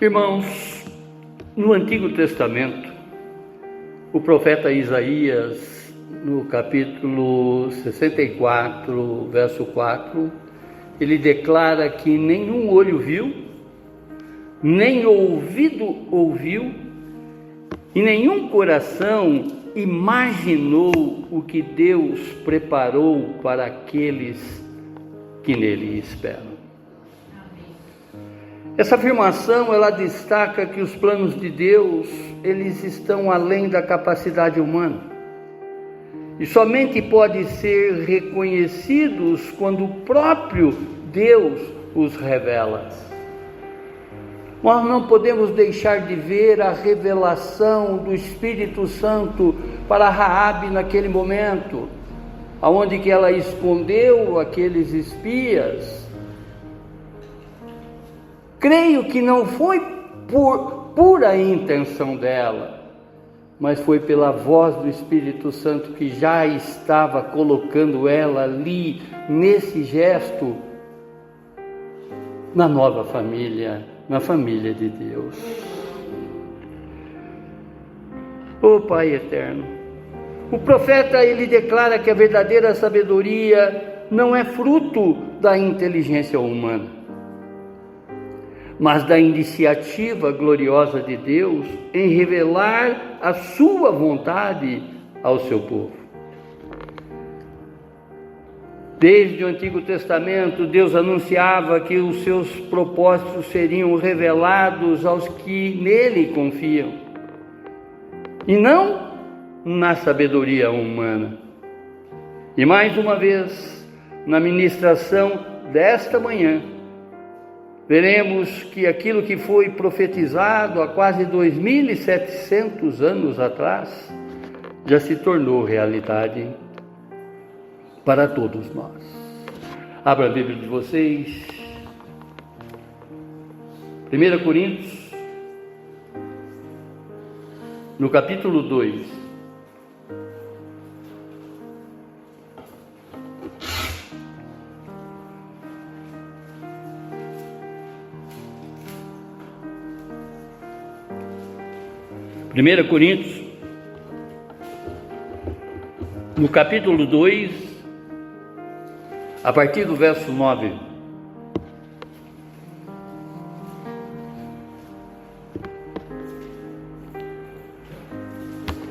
Irmãos, no Antigo Testamento, o profeta Isaías, no capítulo 64, verso 4, ele declara que nenhum olho viu, nem ouvido ouviu, e nenhum coração imaginou o que Deus preparou para aqueles que nele esperam. Essa afirmação, ela destaca que os planos de Deus, eles estão além da capacidade humana. E somente podem ser reconhecidos quando o próprio Deus os revela. Nós não podemos deixar de ver a revelação do Espírito Santo para Raabe naquele momento, aonde que ela escondeu aqueles espias. Creio que não foi por pura intenção dela, mas foi pela voz do Espírito Santo que já estava colocando ela ali, nesse gesto, na nova família, na família de Deus. Ó Pai eterno, o profeta, ele declara que a verdadeira sabedoria não é fruto da inteligência humana, mas da iniciativa gloriosa de Deus em revelar a sua vontade ao seu povo. Desde o Antigo Testamento, Deus anunciava que os seus propósitos seriam revelados aos que nele confiam, e não na sabedoria humana. E mais uma vez, na ministração desta manhã, veremos que aquilo que foi profetizado há quase 2.700 anos atrás já se tornou realidade para todos nós. Abra a Bíblia de vocês, 1 Coríntios, no capítulo 2. Primeira Coríntios, no capítulo 2, a partir do verso 9.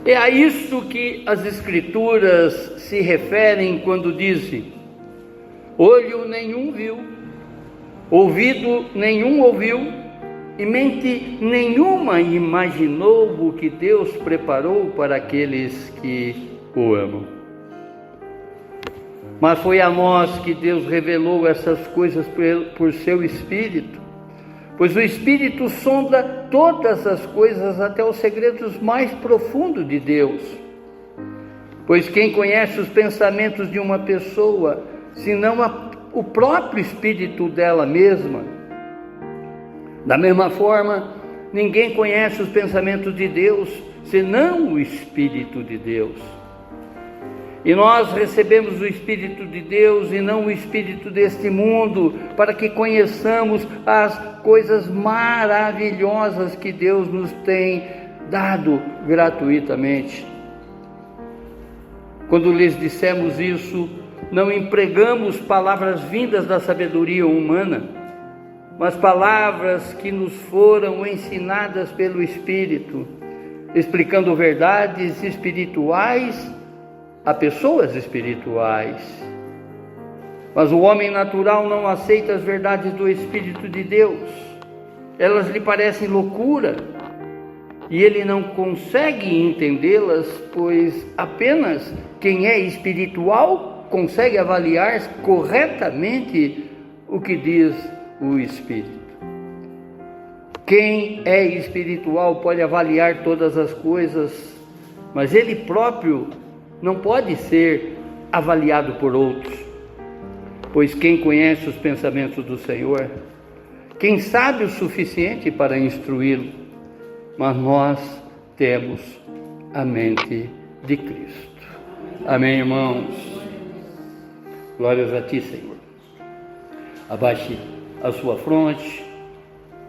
É a isso que as Escrituras se referem quando dizem: olho nenhum viu, ouvido nenhum ouviu, e mente nenhuma imaginou o que Deus preparou para aqueles que o amam. Mas foi a nós que Deus revelou essas coisas por seu Espírito, pois o Espírito sonda todas as coisas, até os segredos mais profundos de Deus. Pois quem conhece os pensamentos de uma pessoa, senão o próprio Espírito dela mesma? Da mesma forma, ninguém conhece os pensamentos de Deus, senão o Espírito de Deus. E nós recebemos o Espírito de Deus e não o espírito deste mundo, para que conheçamos as coisas maravilhosas que Deus nos tem dado gratuitamente. Quando lhes dissemos isso, não empregamos palavras vindas da sabedoria humana, mas palavras que nos foram ensinadas pelo Espírito, explicando verdades espirituais a pessoas espirituais. Mas o homem natural não aceita as verdades do Espírito de Deus, elas lhe parecem loucura, e ele não consegue entendê-las, pois apenas quem é espiritual consegue avaliar corretamente o que diz o Espírito. Quem é espiritual pode avaliar todas as coisas, mas ele próprio não pode ser avaliado por outros, pois quem conhece os pensamentos do Senhor, quem sabe o suficiente para instruí-lo? Mas nós temos a mente de Cristo. Amém, irmãos? Glórias a Ti, Senhor. Abaixe a sua fronte,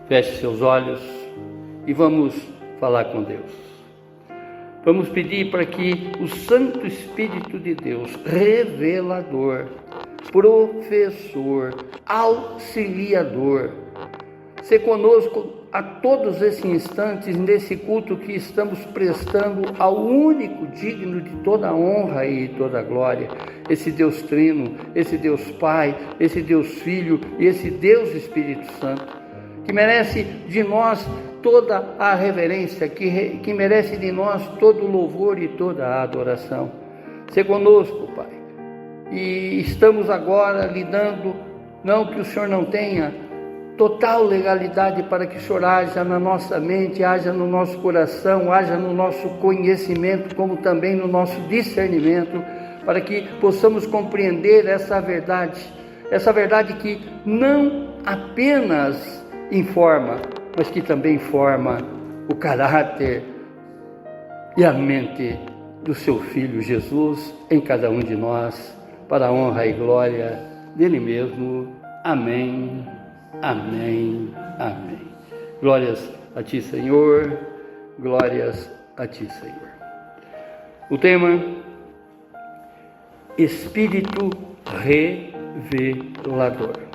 Feche seus olhos e vamos falar com Deus. Vamos pedir para que o Santo Espírito de Deus, revelador, professor, auxiliador, se conosco a todos esses instantes, nesse culto que estamos prestando ao único digno de toda honra e toda glória, esse Deus Trino, esse Deus Pai, esse Deus Filho e esse Deus Espírito Santo, que merece de nós toda a reverência, que merece de nós todo o louvor e toda a adoração. Se conosco, Pai, e estamos agora lidando, não que o Senhor não tenha total legalidade para que o Senhor haja na nossa mente, haja no nosso coração, haja no nosso conhecimento, como também no nosso discernimento, para que possamos compreender essa verdade que não apenas informa, mas que também forma o caráter e a mente do seu Filho Jesus em cada um de nós, para a honra e glória dele mesmo. Amém, amém, amém. Glórias a ti, Senhor, glórias a ti, Senhor. O tema: Espírito revelador.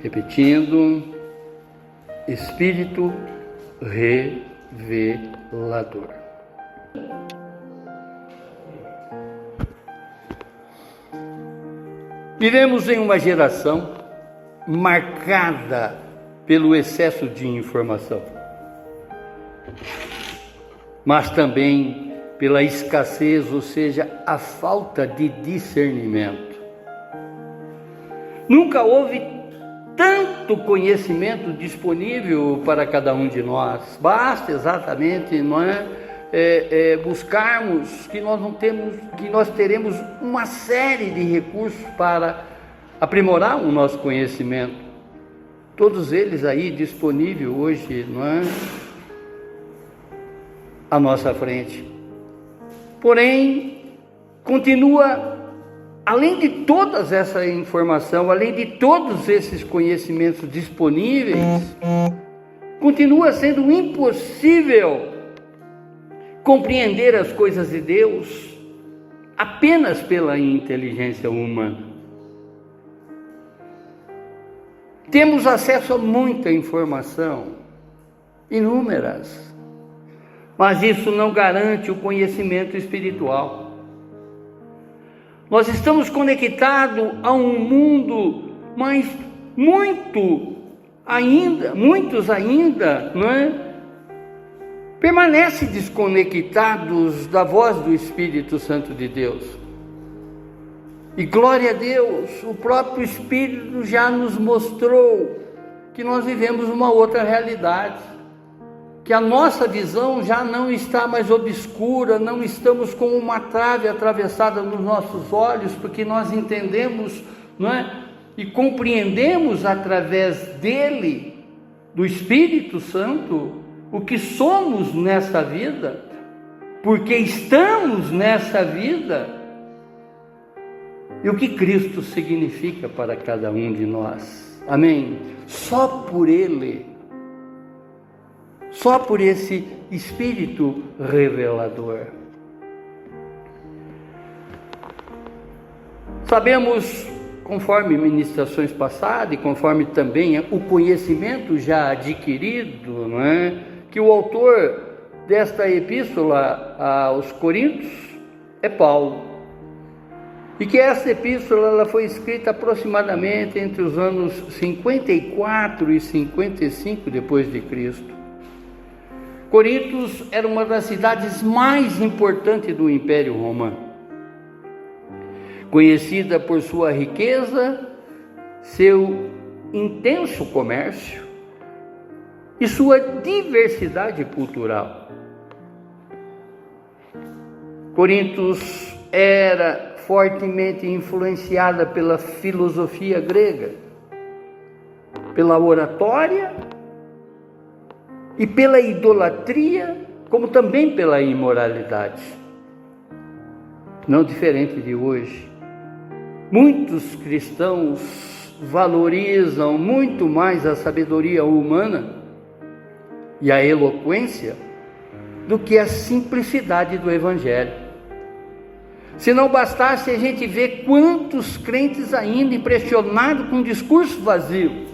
Repetindo, Espírito revelador. Vivemos em uma geração marcada pelo excesso de informação, mas também pela escassez, ou seja, a falta de discernimento. Nunca houve tanto conhecimento disponível para cada um de nós. Basta exatamente, buscarmos que nós teremos uma série de recursos para aprimorar o nosso conhecimento. Todos eles aí disponíveis hoje, à nossa frente. Porém, continua, além de toda essa informação, além de todos esses conhecimentos disponíveis, continua sendo impossível compreender as coisas de Deus apenas pela inteligência humana. Temos acesso a muita informação, inúmeras, mas isso não garante o conhecimento espiritual. Nós estamos conectados a um mundo, mas muitos ainda, permanecem desconectados da voz do Espírito Santo de Deus. E glória a Deus, o próprio Espírito já nos mostrou que nós vivemos uma outra realidade, que a nossa visão já não está mais obscura, não estamos com uma trave atravessada nos nossos olhos, porque nós entendemos, e compreendemos através dele, do Espírito Santo, o que somos nessa vida, porque estamos nessa vida, e o que Cristo significa para cada um de nós. Amém? Só por Ele, só por esse Espírito revelador. Sabemos, conforme ministrações passadas e conforme também o conhecimento já adquirido, que o autor desta epístola aos Coríntios é Paulo, e que essa epístola ela foi escrita aproximadamente entre os anos 54 e 55 depois de Cristo. Corintos era uma das cidades mais importantes do Império Romano, conhecida por sua riqueza, seu intenso comércio e sua diversidade cultural. Corintos era fortemente influenciada pela filosofia grega, pela oratória e pela idolatria, como também pela imoralidade. Não diferente de hoje. Muitos cristãos valorizam muito mais a sabedoria humana e a eloquência do que a simplicidade do Evangelho. Se não bastasse a gente ver quantos crentes ainda impressionados com um discurso vazio,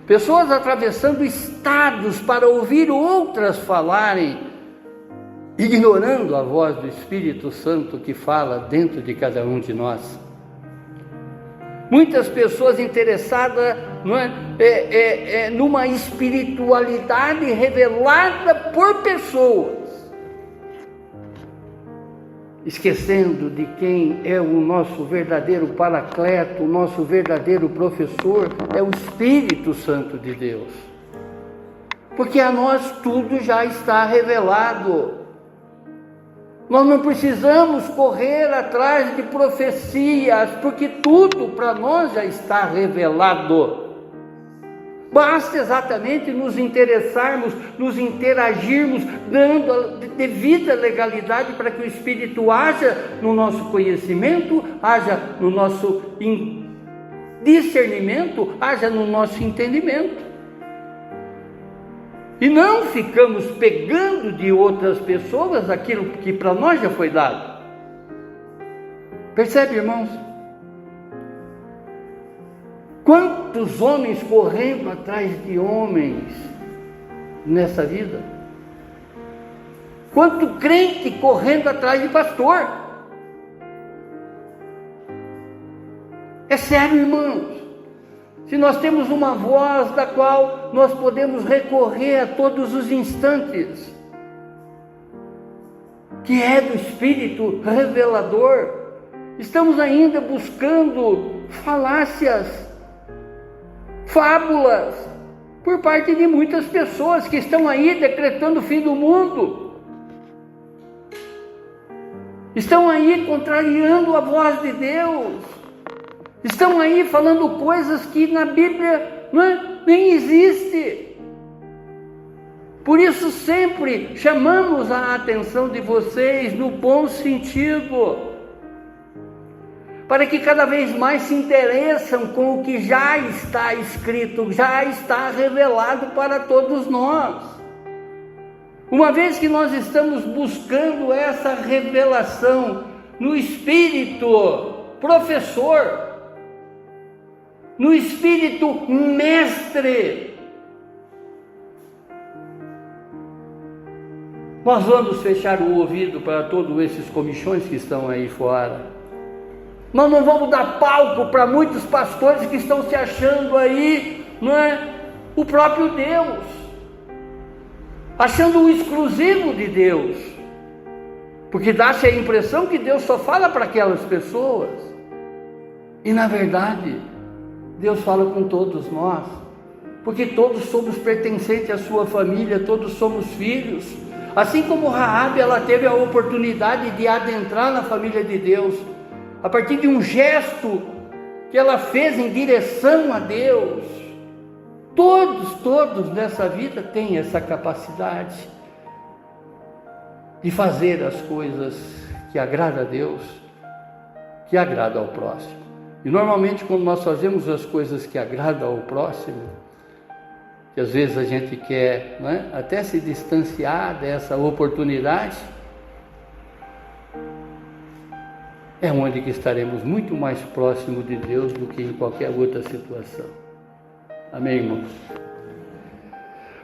pessoas atravessando estados para ouvir outras falarem, ignorando a voz do Espírito Santo que fala dentro de cada um de nós. Muitas pessoas interessadas numa espiritualidade revelada por pessoas, esquecendo de quem é o nosso verdadeiro paracleto, o nosso verdadeiro professor, é o Espírito Santo de Deus. Porque a nós tudo já está revelado. Nós não precisamos correr atrás de profecias, porque tudo para nós já está revelado. Basta exatamente nos interessarmos, nos interagirmos, dando a devida legalidade para que o Espírito haja no nosso conhecimento, haja no nosso discernimento, haja no nosso entendimento. E não ficamos pegando de outras pessoas aquilo que para nós já foi dado. Percebe, irmãos? Quantos homens correndo atrás de homens nessa vida? Quanto crente correndo atrás de pastor? É sério, irmãos. Se nós temos uma voz da qual nós podemos recorrer a todos os instantes, que é do Espírito revelador, estamos ainda buscando falácias, fábulas, por parte de muitas pessoas que estão aí decretando o fim do mundo, estão aí contrariando a voz de Deus, estão aí falando coisas que na Bíblia nem existe. Por isso sempre chamamos a atenção de vocês no bom sentido, para que cada vez mais se interessam com o que já está escrito, já está revelado para todos nós. Uma vez que nós estamos buscando essa revelação no Espírito professor, no Espírito mestre, nós vamos fechar o ouvido para todos esses comichões que estão aí fora. Nós não vamos dar palco para muitos pastores que estão se achando aí, o próprio Deus, achando o exclusivo de Deus, porque dá-se a impressão que Deus só fala para aquelas pessoas, e na verdade Deus fala com todos nós, porque todos somos pertencentes à sua família, todos somos filhos. Assim como Raabe, ela teve a oportunidade de adentrar na família de Deus, a partir de um gesto que ela fez em direção a Deus. Todos nessa vida têm essa capacidade de fazer as coisas que agradam a Deus, que agradam ao próximo. E normalmente quando nós fazemos as coisas que agradam ao próximo, que às vezes a gente quer até se distanciar dessa oportunidade, é onde que estaremos muito mais próximos de Deus do que em qualquer outra situação. Amém, irmãos?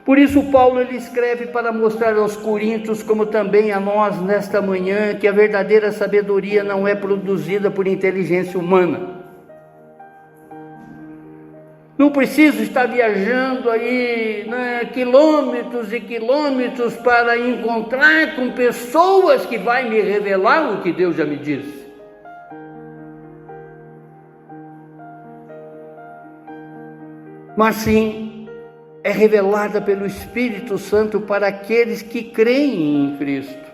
Por isso Paulo ele escreve para mostrar aos coríntios, como também a nós nesta manhã, que a verdadeira sabedoria não é produzida por inteligência humana. Não preciso estar viajando aí quilômetros e quilômetros para encontrar com pessoas que vai me revelar o que Deus já me disse. Mas sim, é revelada pelo Espírito Santo para aqueles que creem em Cristo.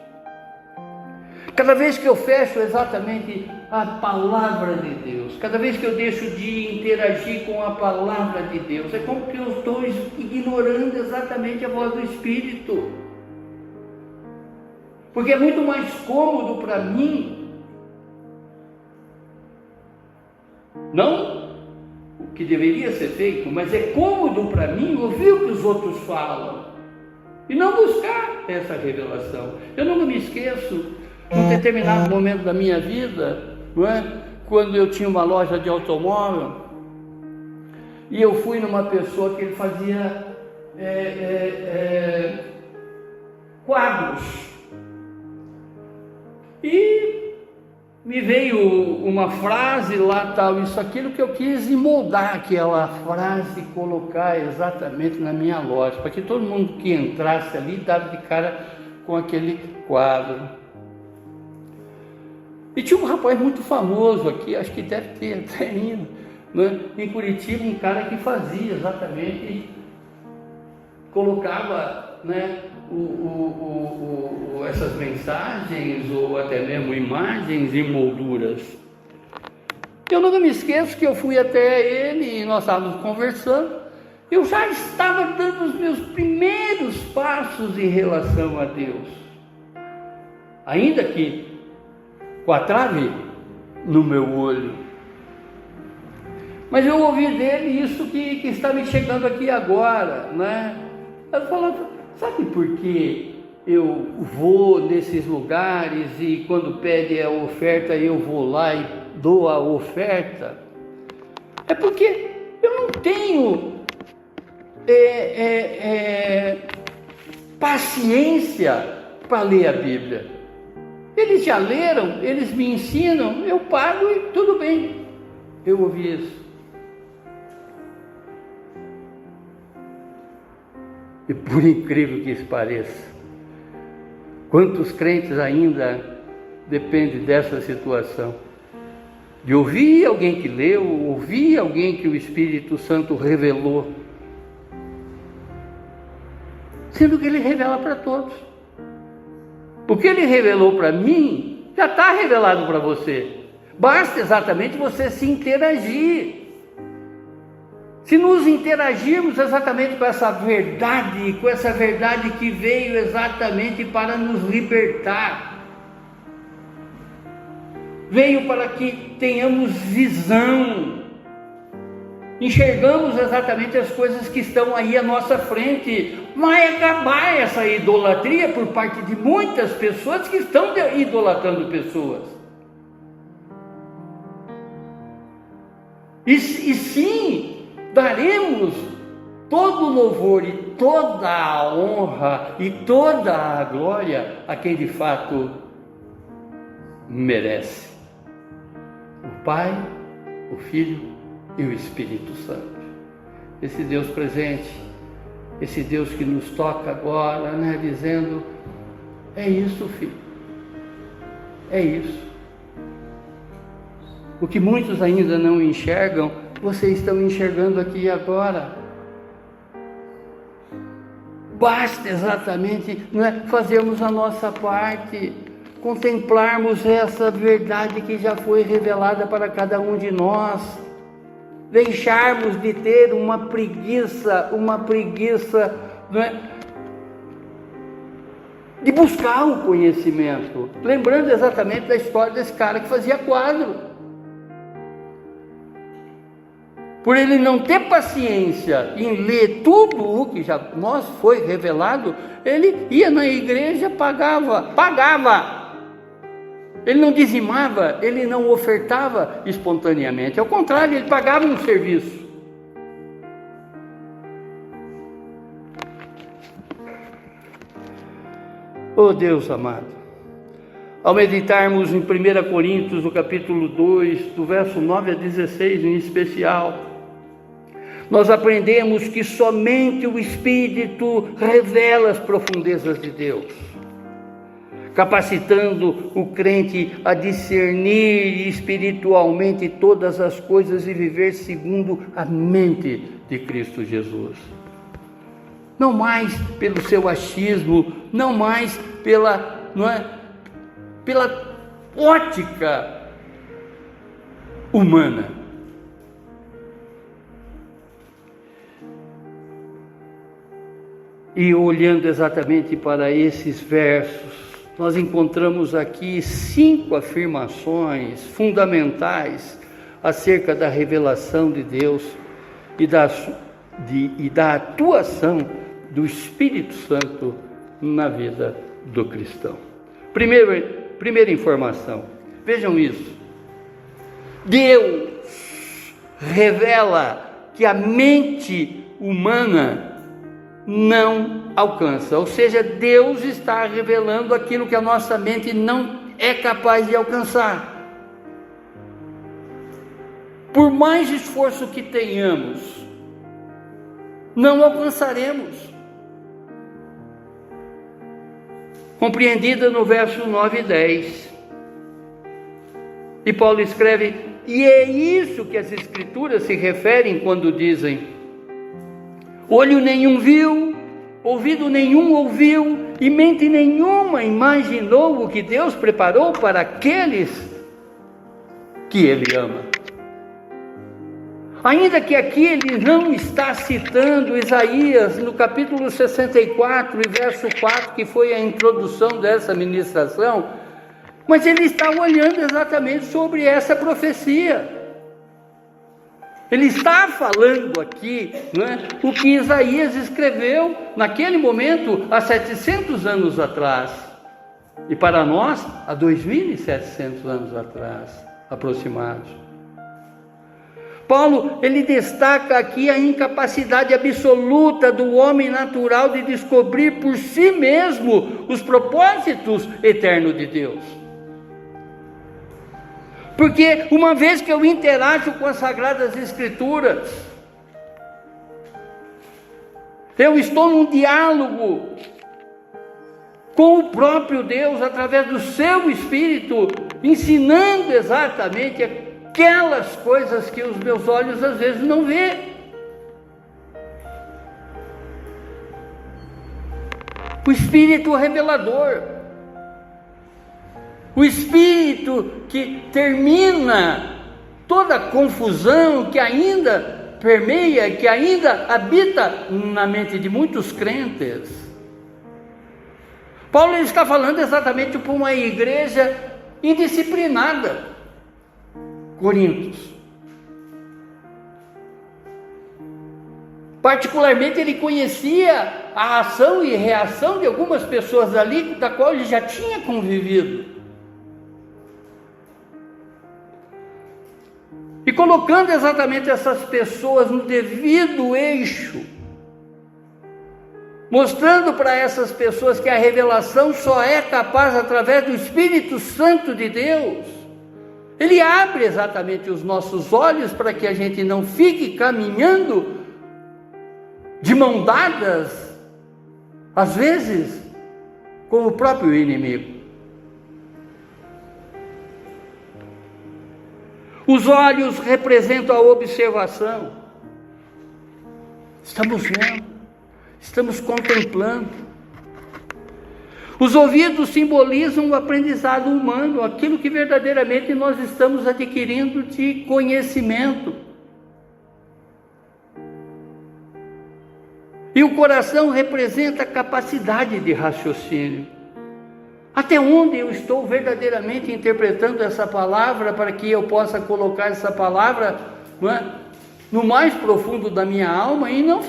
Cada vez que eu fecho exatamente a palavra de Deus, cada vez que eu deixo de interagir com a palavra de Deus, é como que eu estou ignorando exatamente a voz do Espírito. Porque é muito mais cômodo para mim não que deveria ser feito, mas é cômodo para mim ouvir o que os outros falam e não buscar essa revelação. Eu nunca me esqueço, num determinado momento da minha vida, não é? Quando eu tinha uma loja de automóvel e eu fui numa pessoa que ele fazia quadros, e me veio uma frase lá, tal, isso, aquilo, que eu quis moldar aquela frase e colocar exatamente na minha loja, para que todo mundo que entrasse ali dava de cara com aquele quadro. E tinha um rapaz muito famoso aqui, acho que deve ter até ainda, né, em Curitiba, um cara que fazia exatamente, colocava, né, essas mensagens ou até mesmo imagens e molduras. Eu nunca me esqueço que eu fui até ele e nós estávamos conversando. Eu já estava dando os meus primeiros passos em relação a Deus, ainda que com a trave no meu olho. Mas eu ouvi dele isso que está me chegando aqui agora, né? Eu falando, sabe por que eu vou nesses lugares e quando pede a oferta eu vou lá e dou a oferta? É porque eu não tenho paciência para ler a Bíblia. Eles já leram, eles me ensinam, eu pago e tudo bem. Eu ouvi isso. E por incrível que isso pareça, quantos crentes ainda dependem dessa situação, de ouvir alguém que leu, ouvir alguém que o Espírito Santo revelou, sendo que ele revela para todos. O que ele revelou para mim já está revelado para você. Basta exatamente você se interagir. Se nos interagirmos exatamente com essa verdade que veio exatamente para nos libertar, veio para que tenhamos visão, enxergamos exatamente as coisas que estão aí à nossa frente. Vai acabar essa idolatria por parte de muitas pessoas que estão idolatrando pessoas. E sim, daremos todo o louvor e toda a honra e toda a glória a quem de fato merece: o Pai, o Filho e o Espírito Santo. Esse Deus presente, esse Deus que nos toca agora, né, dizendo: é isso, filho, é isso. O que muitos ainda não enxergam, vocês estão enxergando aqui agora. Basta exatamente, não é, fazermos a nossa parte, contemplarmos essa verdade que já foi revelada para cada um de nós, deixarmos de ter uma preguiça, não é, de buscar o conhecimento, lembrando exatamente da história desse cara que fazia quadro. Por ele não ter paciência em ler tudo o que já nós foi revelado, ele ia na igreja, pagava. Ele não dizimava, ele não ofertava espontaneamente. Ao contrário, ele pagava um serviço. Oh Deus amado, ao meditarmos em 1 Coríntios, no capítulo 2, do verso 9 a 16 em especial, nós aprendemos que somente o Espírito revela as profundezas de Deus, capacitando o crente a discernir espiritualmente todas as coisas e viver segundo a mente de Cristo Jesus. Não mais pelo seu achismo, não mais pela ótica humana. E olhando exatamente para esses versos, nós encontramos aqui 5 afirmações fundamentais, acerca da revelação de Deus e da atuação do Espírito Santo na vida do cristão. Primeira informação, vejam isso. Deus revela que a mente humana não alcança, ou seja, Deus está revelando aquilo que a nossa mente não é capaz de alcançar. Por mais esforço que tenhamos, não alcançaremos. Compreendida no verso 9 e 10. E Paulo escreve: e é isso que as Escrituras se referem quando dizem: olho nenhum viu, ouvido nenhum ouviu, e mente nenhuma imaginou o que Deus preparou para aqueles que Ele ama. Ainda que aqui ele não está citando Isaías no capítulo 64 e verso 4, que foi a introdução dessa ministração, mas ele está olhando exatamente sobre essa profecia. Ele está falando aqui, o que Isaías escreveu naquele momento, há 700 anos atrás, e para nós, há 2.700 anos atrás, aproximados. Paulo, ele destaca aqui a incapacidade absoluta do homem natural de descobrir por si mesmo os propósitos eternos de Deus. Porque uma vez que eu interajo com as Sagradas Escrituras, eu estou num diálogo com o próprio Deus, através do seu Espírito, ensinando exatamente aquelas coisas que os meus olhos às vezes não vê. O Espírito revelador, o Espírito que termina toda a confusão que ainda permeia, que ainda habita na mente de muitos crentes. Paulo está falando exatamente para uma igreja indisciplinada, Coríntios. Particularmente ele conhecia a ação e reação de algumas pessoas ali, da qual ele já tinha convivido. E colocando exatamente essas pessoas no devido eixo, mostrando para essas pessoas que a revelação só é capaz através do Espírito Santo de Deus, ele abre exatamente os nossos olhos para que a gente não fique caminhando de mão dadas, às vezes, com o próprio inimigo. Os olhos representam a observação. Estamos vendo, estamos contemplando. Os ouvidos simbolizam o aprendizado humano, aquilo que verdadeiramente nós estamos adquirindo de conhecimento. E o coração representa a capacidade de raciocínio. Até onde eu estou verdadeiramente interpretando essa palavra para que eu possa colocar essa palavra no mais profundo da minha alma e não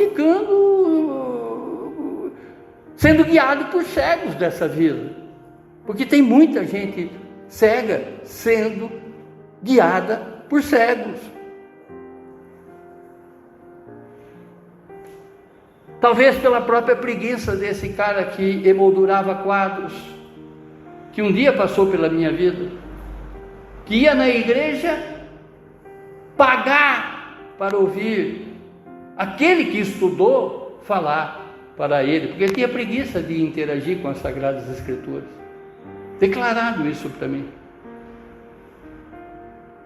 sendo guiado por cegos dessa vida. Porque tem muita gente cega sendo guiada por cegos. Talvez pela própria preguiça desse cara que emoldurava quadros, que um dia passou pela minha vida, que ia na igreja pagar para ouvir aquele que estudou falar para ele, porque ele tinha preguiça de interagir com as Sagradas Escrituras. Declarado isso para mim.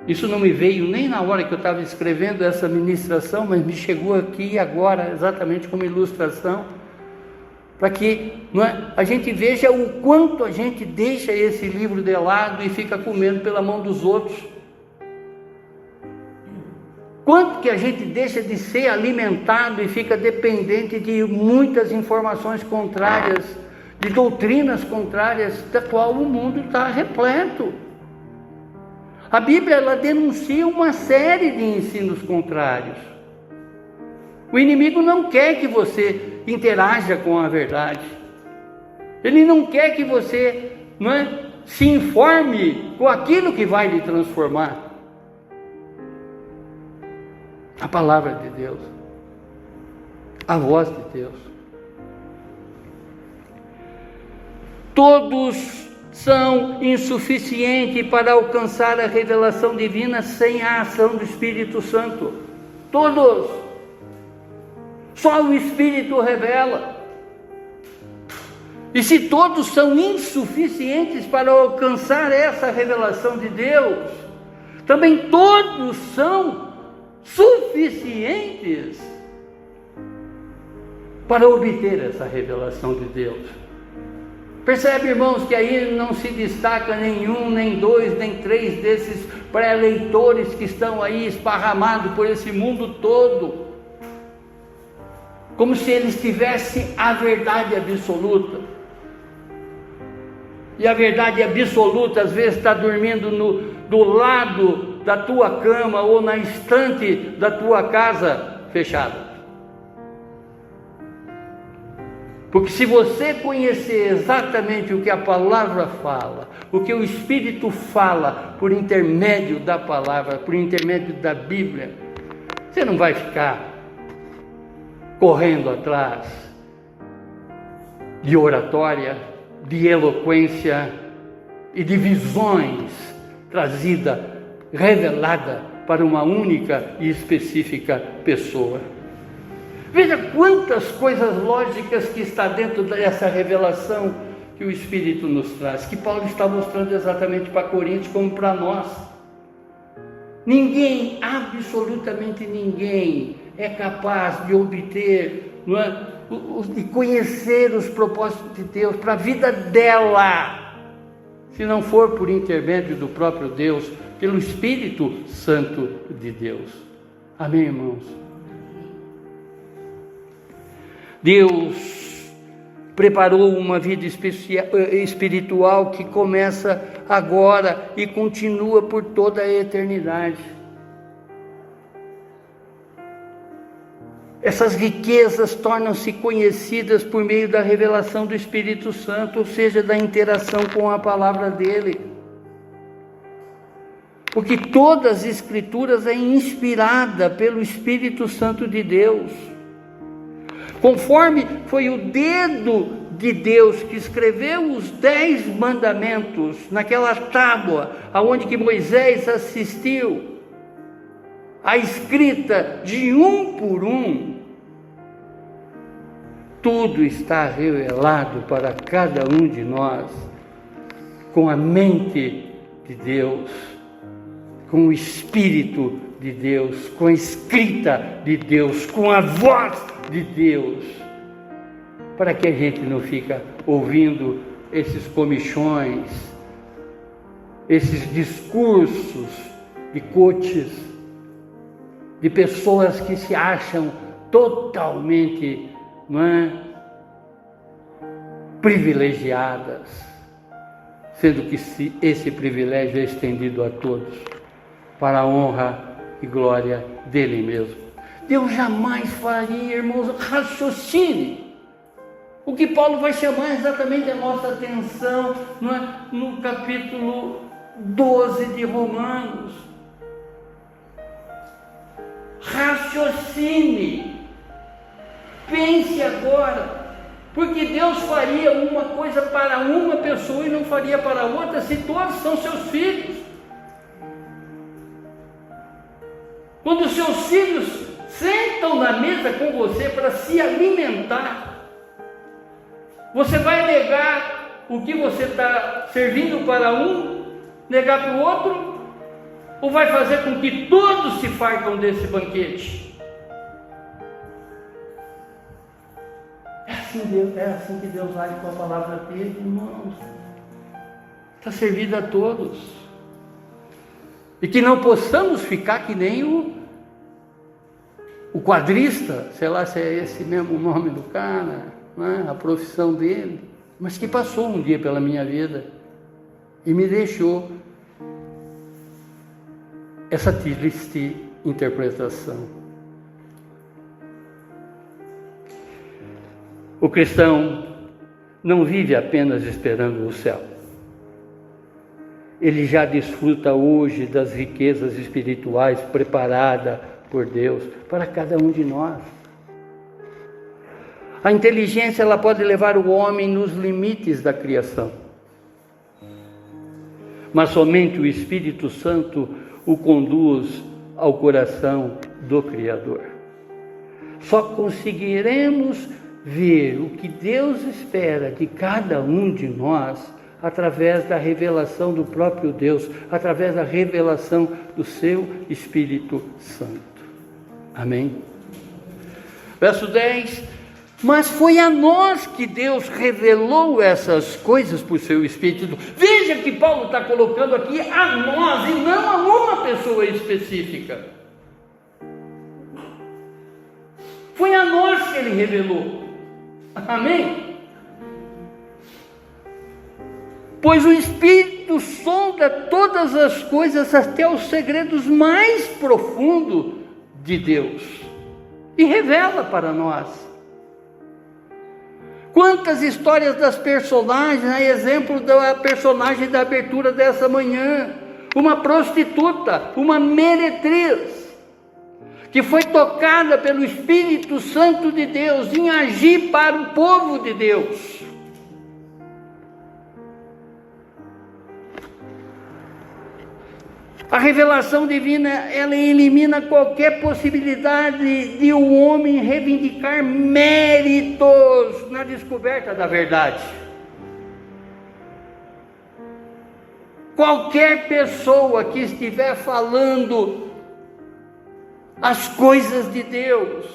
Isso não me veio nem na hora que eu estava escrevendo essa ministração, mas me chegou aqui agora, exatamente como ilustração, para que a gente veja o quanto a gente deixa esse livro de lado e fica comendo pela mão dos outros. Quanto que a gente deixa de ser alimentado e fica dependente de muitas informações contrárias, de doutrinas contrárias, da qual o mundo está repleto. A Bíblia, ela denuncia uma série de ensinos contrários. O inimigo não quer que você interaja com a verdade. Ele não quer que você, se informe com aquilo que vai lhe transformar. A palavra de Deus, a voz de Deus. Todos são insuficientes para alcançar a revelação divina sem a ação do Espírito Santo. Todos. Só o Espírito revela. E se todos são insuficientes para alcançar essa revelação de Deus, também todos são suficientes para obter essa revelação de Deus. Percebe, irmãos, que aí não se destaca nenhum, nem dois, nem três desses pré-leitores que estão aí esparramados por esse mundo todo, como se eles tivessem a verdade absoluta. E a verdade absoluta às vezes está dormindo do lado da tua cama ou na estante da tua casa fechada. Porque se você conhecer exatamente o que a palavra fala, o que o Espírito fala por intermédio da palavra, por intermédio da Bíblia, você não vai ficar correndo atrás de oratória, de eloquência e de visões revelada para uma única e específica pessoa. Veja quantas coisas lógicas que está dentro dessa revelação que o Espírito nos traz, que Paulo está mostrando exatamente para Coríntios como para nós. Ninguém, absolutamente ninguém, é capaz de obter, de conhecer os propósitos de Deus para a vida dela, se não for por intermédio do próprio Deus, pelo Espírito Santo de Deus. Amém, irmãos? Deus preparou uma vida espiritual que começa agora e continua por toda a eternidade. Essas riquezas tornam-se conhecidas por meio da revelação do Espírito Santo, ou seja, da interação com a palavra dele. Porque todas as Escrituras é inspirada pelo Espírito Santo de Deus. Conforme foi o dedo de Deus que escreveu os 10 mandamentos naquela tábua, aonde que Moisés assistiu, a escrita de um por um, tudo está revelado para cada um de nós, com a mente de Deus, com o Espírito de Deus, com a escrita de Deus, com a voz de Deus, para que a gente não fica ouvindo esses comichões, esses discursos de coaches, de pessoas que se acham totalmente privilegiadas, sendo que esse privilégio é estendido a todos, para a honra e glória dele mesmo. Deus jamais faria, irmãos, raciocine. O que Paulo vai chamar exatamente a nossa atenção no capítulo 12 de Romanos. Raciocine. Pense agora. Porque Deus faria uma coisa para uma pessoa e não faria para outra, se todos são seus filhos. Quando os seus filhos sentam na mesa com você para se alimentar, você vai negar o que você está servindo para um, negar para o outro, ou vai fazer com que todos se fartam desse banquete? É assim que Deus age com a palavra dele, irmãos. Está servido a todos. E que não possamos ficar que nem o quadrista, sei lá se é esse mesmo o nome do cara, a profissão dele, mas que passou um dia pela minha vida e me deixou. essa triste interpretação. O cristão não vive apenas esperando o céu. Ele já desfruta hoje das riquezas espirituais preparadas por Deus para cada um de nós. A inteligência, ela pode levar o homem nos limites da criação, mas somente o Espírito Santo o conduz ao coração do Criador. Só conseguiremos ver o que Deus espera de cada um de nós através da revelação do próprio Deus, através da revelação do seu Espírito Santo. Amém? Verso 10: mas foi a nós que Deus revelou essas coisas por seu Espírito. Veja que Paulo está colocando aqui a nós e não a uma pessoa específica. Foi a nós que ele revelou. Amém? Pois o Espírito sonda todas as coisas, até os segredos mais profundos de Deus, e revela para nós. Quantas histórias das personagens, a exemplo da personagem da abertura dessa manhã, uma prostituta, uma meretriz, que foi tocada pelo Espírito Santo de Deus em agir para o povo de Deus. A revelação divina, ela elimina qualquer possibilidade de o homem reivindicar méritos na descoberta da verdade. Qualquer pessoa que estiver falando as coisas de Deus,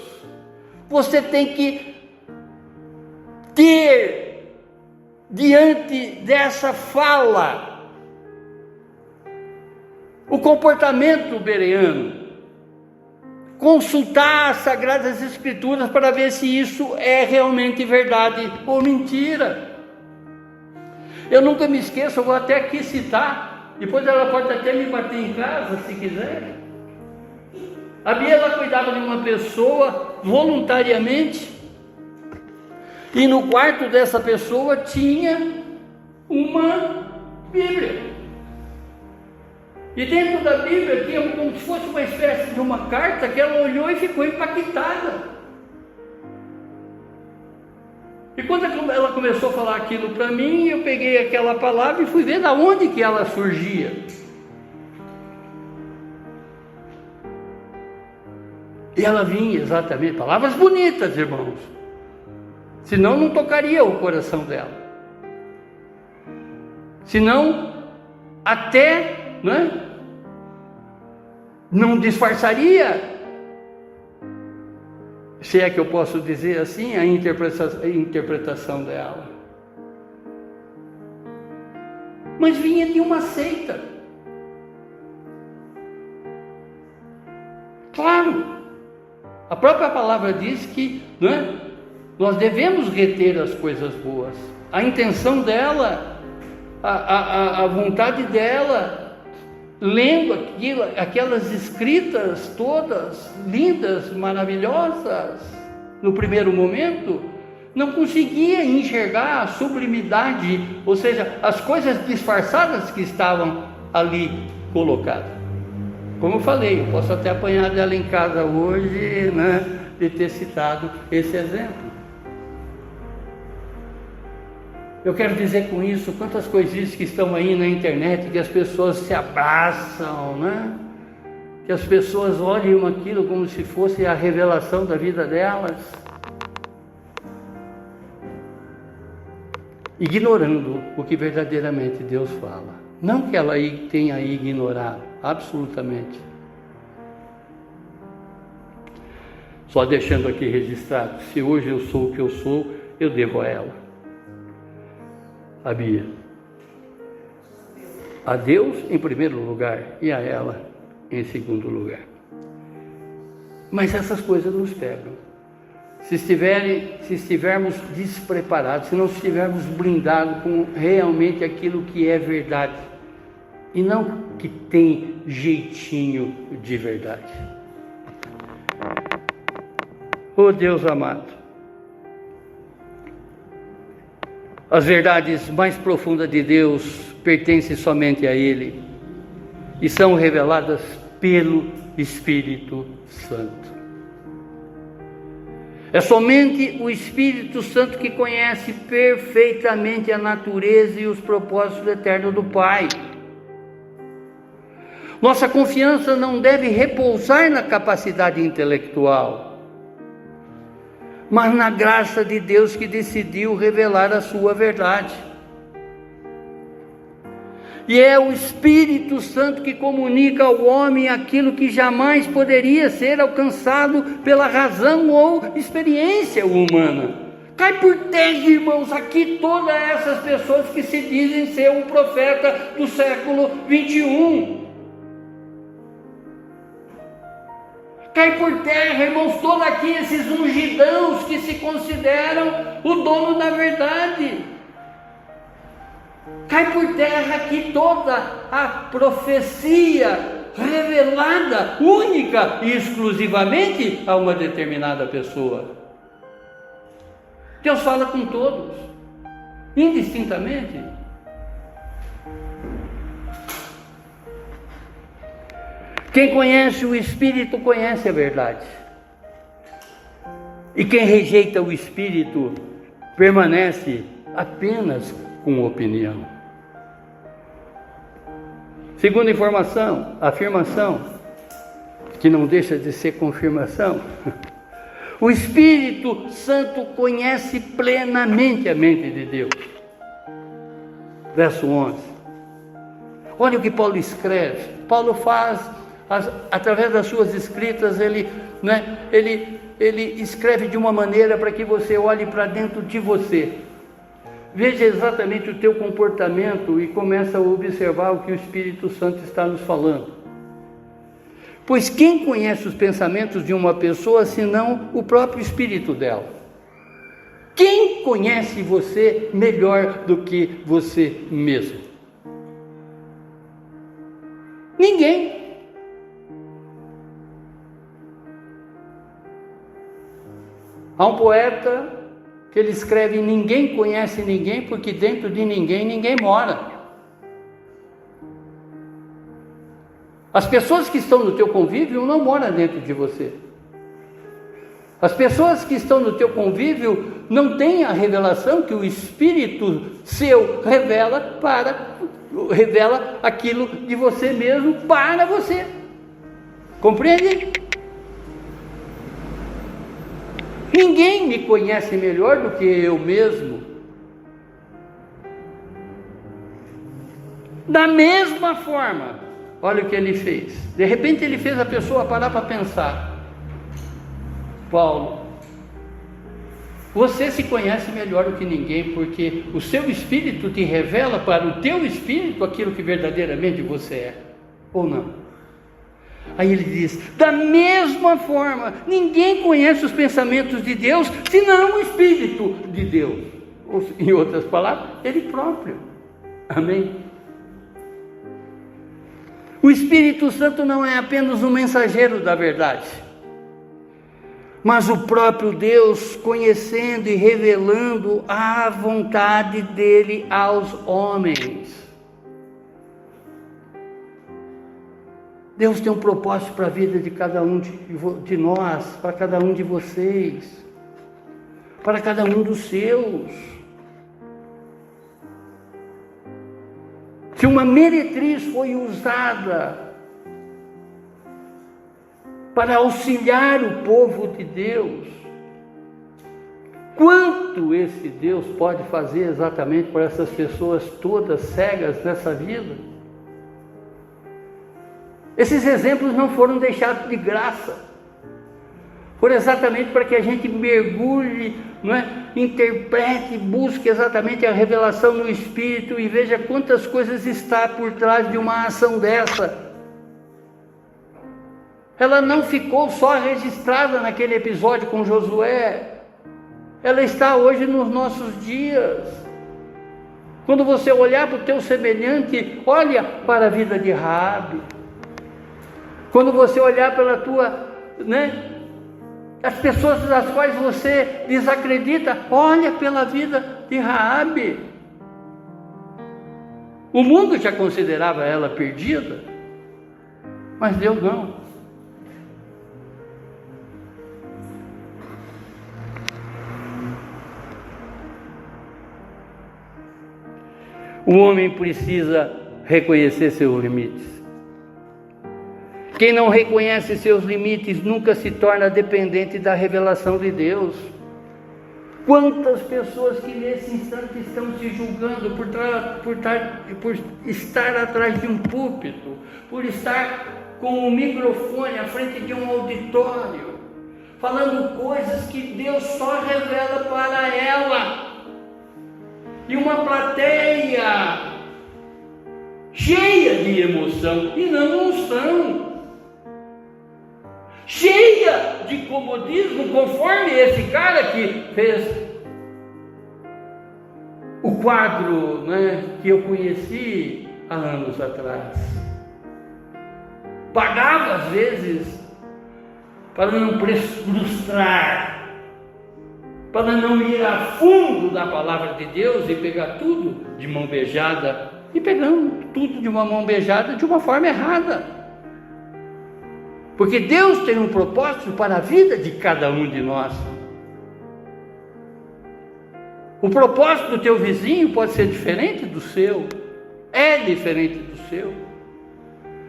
você tem que ter diante dessa fala o comportamento bereano, consultar as Sagradas Escrituras para ver se isso é realmente verdade ou mentira. Eu nunca me esqueço, eu vou até aqui citar, depois ela pode até me bater em casa se quiser. A Bia, ela cuidava de uma pessoa voluntariamente, e no quarto dessa pessoa tinha uma Bíblia. E dentro da Bíblia tinha como se fosse uma espécie de uma carta que ela olhou e ficou impactada. E quando ela começou a falar aquilo para mim, eu peguei aquela palavra e fui ver de onde que ela surgia. E ela vinha exatamente, palavras bonitas, irmãos, senão não tocaria o coração dela, senão até não disfarçaria, se é que eu posso dizer assim, a interpretação dela. Mas vinha de uma seita. Claro, a própria palavra diz que nós devemos reter as coisas boas. A intenção dela, a vontade dela, lendo aquelas escritas todas lindas, maravilhosas, no primeiro momento, não conseguia enxergar a sublimidade, ou seja, as coisas disfarçadas que estavam ali colocadas. Como eu falei, eu posso até apanhar dela em casa hoje, de ter citado esse exemplo. Eu quero dizer com isso, quantas coisinhas que estão aí na internet, que as pessoas se abraçam, que as pessoas olham aquilo como se fosse a revelação da vida delas, ignorando o que verdadeiramente Deus fala. Não que ela tenha ignorado, absolutamente. Só deixando aqui registrado, se hoje eu sou o que eu sou, eu devo a ela, a Bia, a Deus em primeiro lugar e a ela em segundo lugar. Mas essas coisas nos pegam. Se estivermos despreparados, se não estivermos blindados com realmente aquilo que é verdade, e não que tem jeitinho de verdade. Oh Deus amado, as verdades mais profundas de Deus pertencem somente a Ele e são reveladas pelo Espírito Santo. É somente o Espírito Santo que conhece perfeitamente a natureza e os propósitos eternos do Pai. Nossa confiança não deve repousar na capacidade intelectual, mas na graça de Deus que decidiu revelar a sua verdade. E é o Espírito Santo que comunica ao homem aquilo que jamais poderia ser alcançado pela razão ou experiência humana. Cai por terra, irmãos, aqui todas essas pessoas que se dizem ser um profeta do século 21. Cai por terra, irmãos, todos aqui esses ungidãos que se consideram o dono da verdade. Cai por terra aqui toda a profecia revelada, única e exclusivamente a uma determinada pessoa. Deus fala com todos, indistintamente. Quem conhece o Espírito conhece a verdade. E quem rejeita o Espírito permanece apenas com opinião. Segunda afirmação, que não deixa de ser confirmação. O Espírito Santo conhece plenamente a mente de Deus. Verso 11. Olha o que Paulo escreve. Paulo faz, através das suas escritas, ele escreve de uma maneira para que você olhe para dentro de você. Veja exatamente o teu comportamento e começa a observar o que o Espírito Santo está nos falando. Pois quem conhece os pensamentos de uma pessoa, senão o próprio espírito dela? Quem conhece você melhor do que você mesmo? Ninguém. Há um poeta que ele escreve: ninguém conhece ninguém, porque dentro de ninguém mora. As pessoas que estão no teu convívio não moram dentro de você. As pessoas que estão no teu convívio não têm a revelação que o Espírito seu revela aquilo de você mesmo para você. Compreende? Ninguém me conhece melhor do que eu mesmo. Da mesma forma, olha o que ele fez. De repente ele fez a pessoa parar para pensar. Paulo, você se conhece melhor do que ninguém, porque o seu espírito te revela para o teu espírito aquilo que verdadeiramente você é, ou não? Aí ele diz: da mesma forma, ninguém conhece os pensamentos de Deus, senão o Espírito de Deus. Ou, em outras palavras, Ele próprio. Amém? O Espírito Santo não é apenas um mensageiro da verdade, mas o próprio Deus conhecendo e revelando a vontade dele aos homens. Deus tem um propósito para a vida de cada um de nós, para cada um de vocês, para cada um dos seus. Se uma meretriz foi usada para auxiliar o povo de Deus, quanto esse Deus pode fazer exatamente por essas pessoas todas cegas nessa vida? Esses exemplos não foram deixados de graça, foram exatamente para que a gente mergulhe, interprete, busque exatamente a revelação no Espírito e veja quantas coisas está por trás de uma ação dessa. Ela não ficou só registrada naquele episódio com Josué, ela está hoje nos nossos dias. Quando você olhar para o teu semelhante, olha para a vida de Raabe. Quando você olhar pela tua, as pessoas das quais você desacredita, olha pela vida de Raabe. O mundo já considerava ela perdida, mas Deus não. O homem precisa reconhecer seus limites. Quem não reconhece seus limites nunca se torna dependente da revelação de Deus. Quantas pessoas que nesse instante estão se julgando por estar atrás de um púlpito, por estar com um microfone à frente de um auditório, falando coisas que Deus só revela para ela. E uma plateia cheia de emoção e não unção, cheia de comodismo, conforme esse cara que fez o quadro, que eu conheci há anos atrás. Pagava às vezes para não frustrar, para não ir a fundo da palavra de Deus e pegar tudo de mão beijada, e pegando tudo de uma mão beijada de uma forma errada. Porque Deus tem um propósito para a vida de cada um de nós. O propósito do teu vizinho pode ser diferente do seu, é diferente do seu.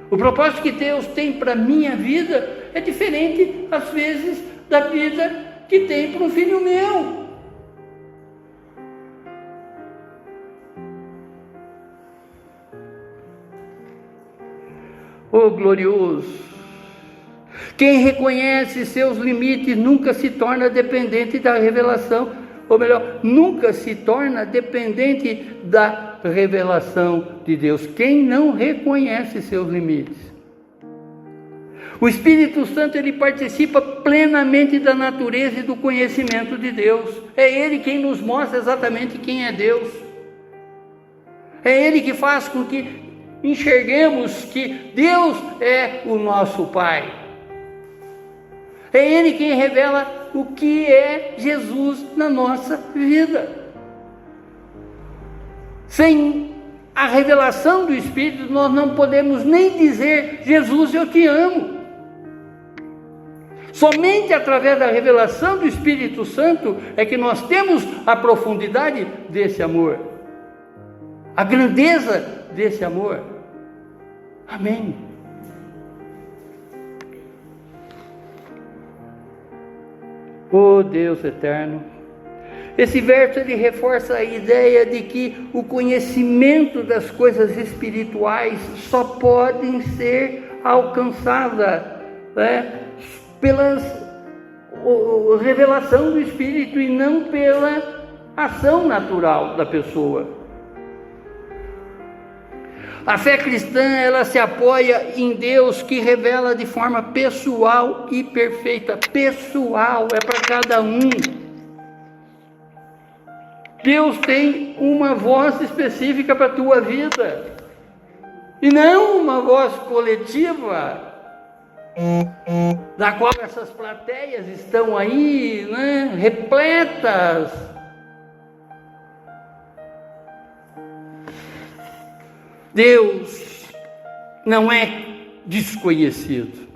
O propósito que Deus tem para a minha vida é diferente, às vezes, da vida que tem para um filho meu. Oh glorioso! Quem reconhece seus limites nunca se torna dependente da revelação, ou melhor, nunca se torna dependente da revelação de Deus. Quem não reconhece seus limites. O Espírito Santo, ele participa plenamente da natureza e do conhecimento de Deus. É Ele quem nos mostra exatamente quem é Deus. É Ele que faz com que enxerguemos que Deus é o nosso Pai. É Ele quem revela o que é Jesus na nossa vida. Sem a revelação do Espírito, nós não podemos nem dizer: Jesus, eu te amo. Somente através da revelação do Espírito Santo é que nós temos a profundidade desse amor, a grandeza desse amor. Amém. Oh Deus eterno, esse verso ele reforça a ideia de que o conhecimento das coisas espirituais só podem ser alcançadas pela revelação do Espírito e não pela ação natural da pessoa. A fé cristã, ela se apoia em Deus que revela de forma pessoal e perfeita. Pessoal, é para cada um. Deus tem uma voz específica para a tua vida, e não uma voz coletiva, da qual essas plateias estão aí, repletas. Deus não é desconhecido,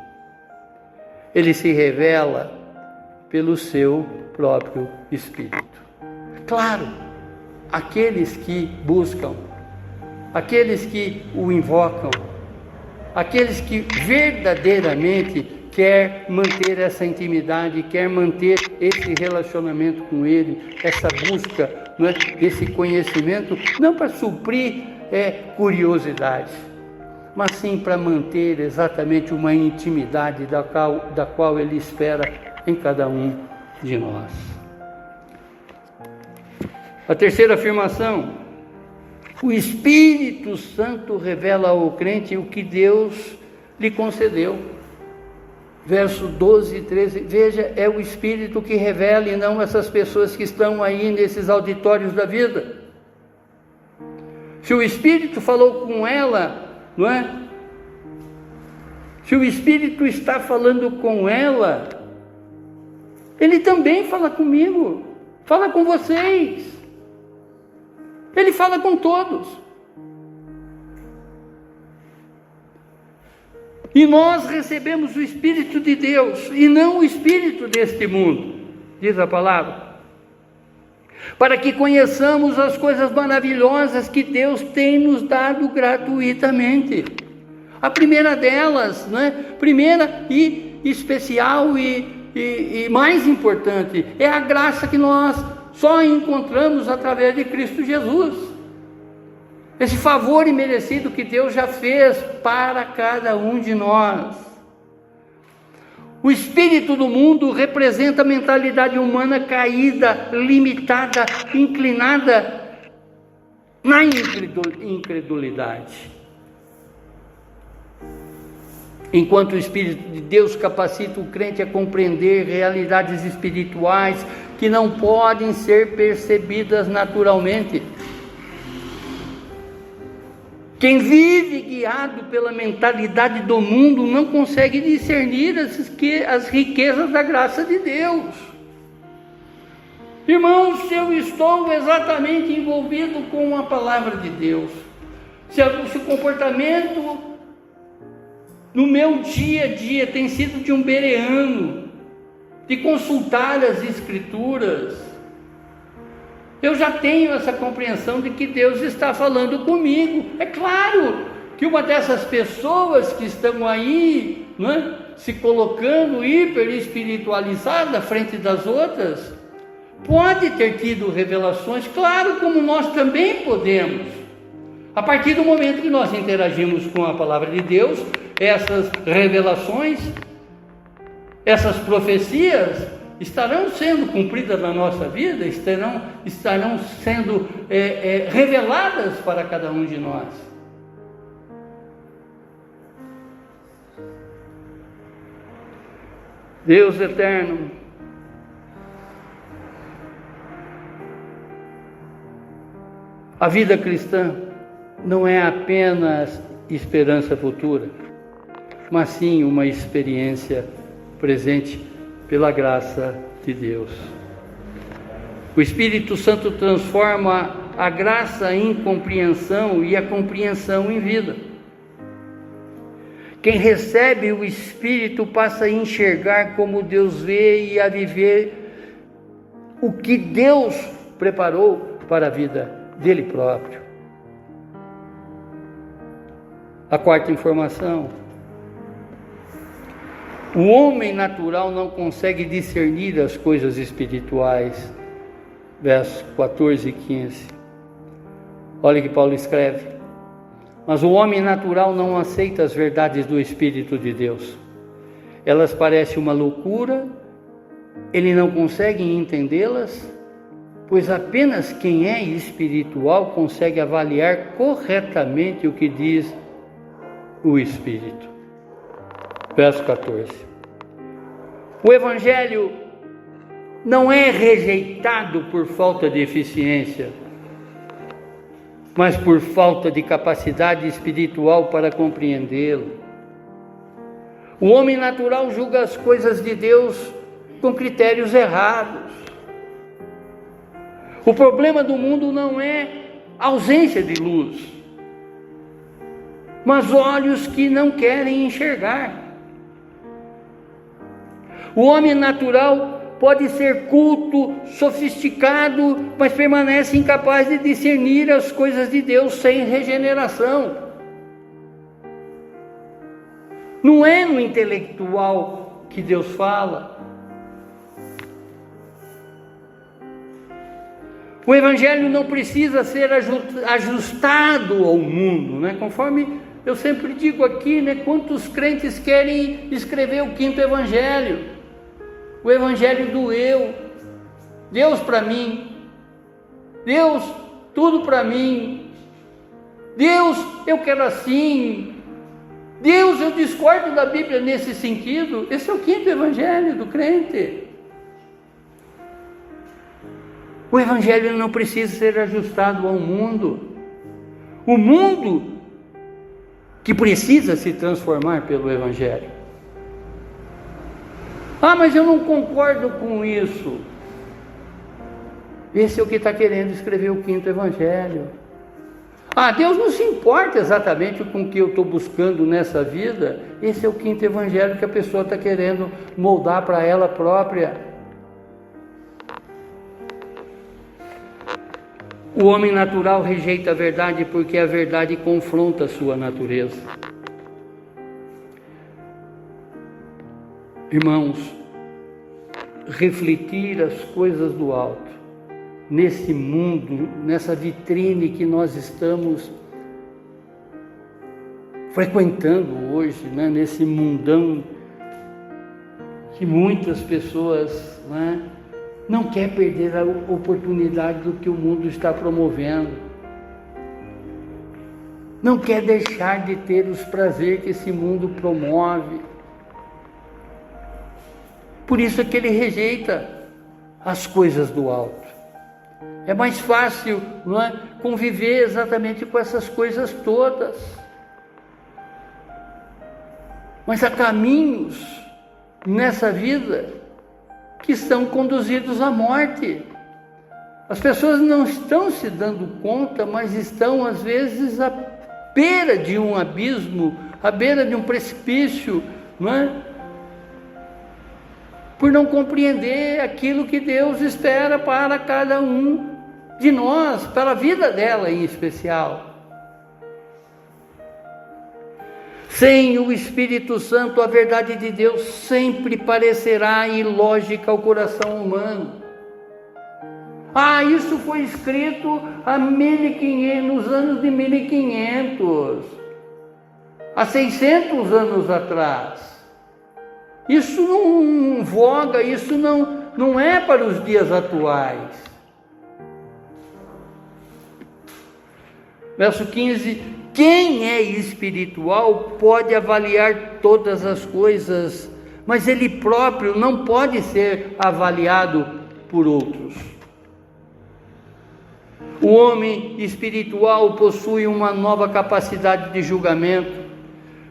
Ele se revela pelo seu próprio Espírito. Claro, aqueles que buscam, aqueles que o invocam, aqueles que verdadeiramente quer manter essa intimidade, quer manter esse relacionamento com Ele, essa busca, desse conhecimento, não para suprir curiosidade, mas sim para manter exatamente uma intimidade da qual Ele espera em cada um de nós. A terceira afirmação: o Espírito Santo revela ao crente o que Deus lhe concedeu. Verso 12 e 13, veja, é o Espírito que revela e não essas pessoas que estão aí nesses auditórios da vida. Se o Espírito falou com ela, não é? Se o Espírito está falando com ela, Ele também fala comigo, fala com vocês. Ele fala com todos. E nós recebemos o Espírito de Deus, e não o espírito deste mundo, diz a palavra, para que conheçamos as coisas maravilhosas que Deus tem nos dado gratuitamente. A primeira delas, né? Primeira e especial e mais importante, é a graça que nós só encontramos através de Cristo Jesus. Esse favor imerecido que Deus já fez para cada um de nós. O espírito do mundo representa a mentalidade humana caída, limitada, inclinada na incredulidade. Enquanto o Espírito de Deus capacita o crente a compreender realidades espirituais que não podem ser percebidas naturalmente. Quem vive guiado pela mentalidade do mundo não consegue discernir as riquezas da graça de Deus. Irmãos, se eu estou exatamente envolvido com a palavra de Deus, se o comportamento no meu dia a dia tem sido de um bereano, de consultar as Escrituras, eu já tenho essa compreensão de que Deus está falando comigo. É claro que uma dessas pessoas que estão aí, não é, se colocando hiper espiritualizada à frente das outras, pode ter tido revelações, claro, como nós também podemos. A partir do momento que nós interagimos com a palavra de Deus, essas revelações, essas profecias estarão sendo cumpridas na nossa vida, estarão sendo reveladas para cada um de nós. Deus eterno, a vida cristã não é apenas esperança futura, mas sim uma experiência presente pela graça de Deus. O Espírito Santo transforma a graça em compreensão e a compreensão em vida. Quem recebe o Espírito passa a enxergar como Deus vê e a viver o que Deus preparou para a vida dele próprio. A quarta informação: o homem natural não consegue discernir as coisas espirituais. Versos 14 e 15. Olha que Paulo escreve: mas o homem natural não aceita as verdades do Espírito de Deus. Elas parecem uma loucura, ele não consegue entendê-las, pois apenas quem é espiritual consegue avaliar corretamente o que diz o Espírito. Verso 14. O Evangelho não é rejeitado por falta de eficiência, mas por falta de capacidade espiritual para compreendê-lo. O homem natural julga as coisas de Deus com critérios errados. O problema do mundo não é ausência de luz, mas olhos que não querem enxergar. O homem natural pode ser culto, sofisticado, mas permanece incapaz de discernir as coisas de Deus sem regeneração. Não é no intelectual que Deus fala. O Evangelho não precisa ser ajustado ao mundo, né? Conforme eu sempre digo aqui, né? Quantos crentes querem escrever o quinto Evangelho? O Evangelho do eu, Deus para mim, Deus tudo para mim, Deus eu quero assim, Deus eu discordo da Bíblia nesse sentido. Esse é o quinto Evangelho do crente. O Evangelho não precisa ser ajustado ao mundo. o mundo que precisa se transformar pelo Evangelho. Ah, mas eu não concordo com isso. Esse é o que está querendo escrever o quinto Evangelho. Ah, Deus não se importa exatamente com o que eu estou buscando nessa vida. Esse é o quinto Evangelho que a pessoa está querendo moldar para ela própria. O homem natural rejeita a verdade porque a verdade confronta a sua natureza. Irmãos, refletir as coisas do alto, nesse mundo, nessa vitrine que nós estamos frequentando hoje, né? Nesse mundão que muitas pessoas, né, não quer perder a oportunidade do que o mundo está promovendo, não quer deixar de ter os prazeres que esse mundo promove. Por isso é que ele rejeita as coisas do alto. É mais fácil, não é, conviver exatamente com essas coisas todas. Mas há caminhos nessa vida que são conduzidos à morte. As pessoas não estão se dando conta, mas estão às vezes à beira de um abismo, à beira de um precipício, não é? Por não compreender aquilo que Deus espera para cada um de nós, para a vida dela em especial. Sem o Espírito Santo, a verdade de Deus sempre parecerá ilógica ao coração humano. Ah, isso foi escrito há 1500, nos anos de 1500, há 600 anos atrás. Isso não voga, isso não é para os dias atuais. Verso 15: quem é espiritual pode avaliar todas as coisas, mas ele próprio não pode ser avaliado por outros. O homem espiritual possui uma nova capacidade de julgamento,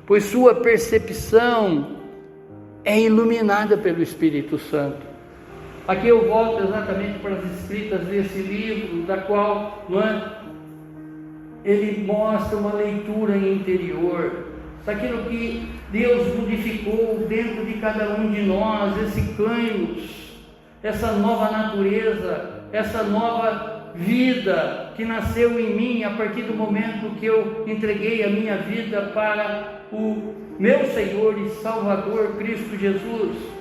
pois sua percepção é iluminada pelo Espírito Santo. Aqui eu volto exatamente para as escritas desse livro, da qual, não é, ele mostra uma leitura interior, daquilo que Deus modificou dentro de cada um de nós, esse cânus, essa nova natureza, essa nova vida que nasceu em mim a partir do momento que eu entreguei a minha vida para o meu Senhor e Salvador Cristo Jesus.